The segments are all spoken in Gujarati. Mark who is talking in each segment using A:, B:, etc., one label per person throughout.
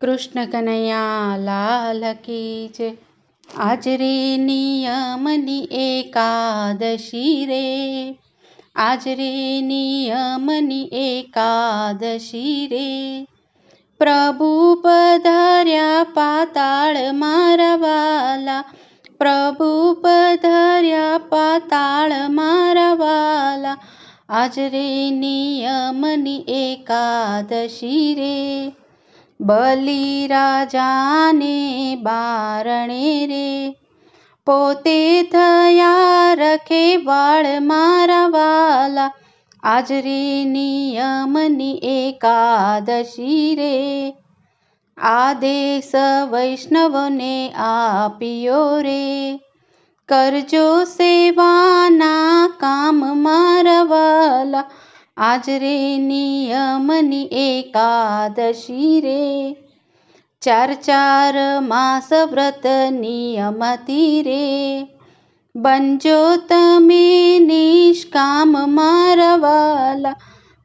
A: કૃષ્ણ કનૈયા લાલ કી જય। આજ રે નિયમની એકાદશી રે, આજ રે નિયમની એકાદશી રે। પ્રભુ પધાર્યા પાતાળ મારા વાલા, પ્રભુ પધાર્યા પાતાળ મારા વાલા। આજ રે નિયમની એકાદશી રે, બલિ રાજાને બારણે રે, પોતે થયા રખેવાળ મારા વાલા। આજ રે નિયમની એકાદશી રે, આદેશ વૈષ્ણવને આપ્યો રે, કરજો સેવાના કામ મારા વાલા। આજ રે નિયમની એકાદશી રે, 4 માસ વ્રત નિયમતી રે, બનજો તમે નિષ્કામ મારા વાલા।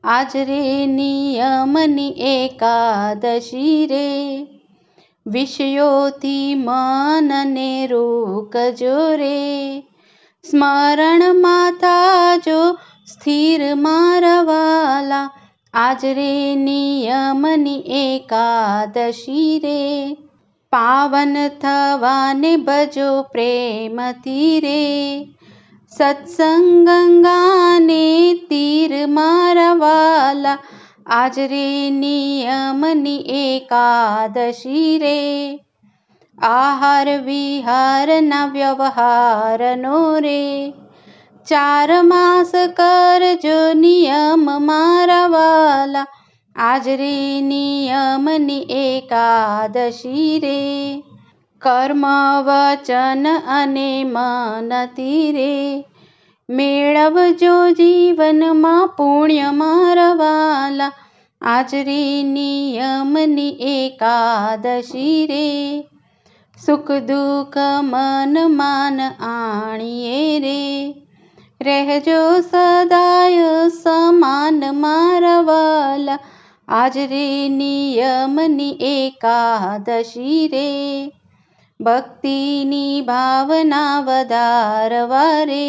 A: આજ રે નિયમની એકાદશી રે, વિષયોથી મનને રોકજો રે, સ્મરણમાં થાજો સ્થિર મારા વાલા। આજ રે નિયમની એકાદશી રે, પાવન થવાને ભજો પ્રેમથી રે, સત્સંગ ગંગાને તીર મારા વાલા। આજ રે નિયમની એકાદશી રે, આહાર વિહારના વ્યવહારનો રે, 4 માસ કરજો નિયમ મારા વાલા। આજ રે નિયમની એકાદશી રે, કર્મ વચન અને મનથી રે, મેળવજો જીવનમાં પુણ્ય મારા વાલા। આજ રે નિયમની એકાદશી રે, સુખ દુઃખ મન માન આણીએ રે, રહેજો સદાય સમાન મારા વાલા। આજ રે નિયમની એકાદશી રે, ભક્તિની ભાવના વધારવા રે,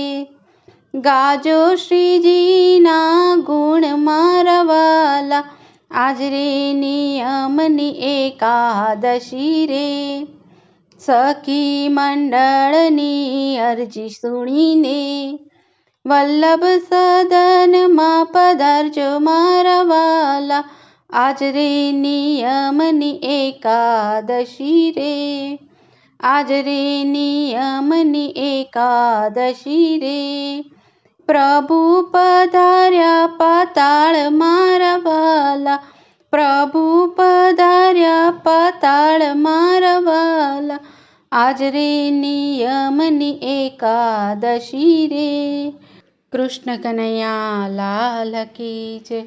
A: ગાજો શ્રીજીના ગુણ મારા વાલા। આજ રે નિયમની એકાદશી રે, સખી મંડળની અરજી સુણીને, વલ્લભ સદનમાં પધારજો મારા વાલા। આજ રે નિયમની એકાદશી રે, આજ રે નિયમની એકાદશી રે, પ્રભુ પધાર્યા પાતાળ મારા વાલા, પ્રભુ પધાર્યા પાતાળ મારા વાલા। આજ રે નિયમની એકાદશી રે, કૃષ્ણ કનૈયા લાલ કી જય।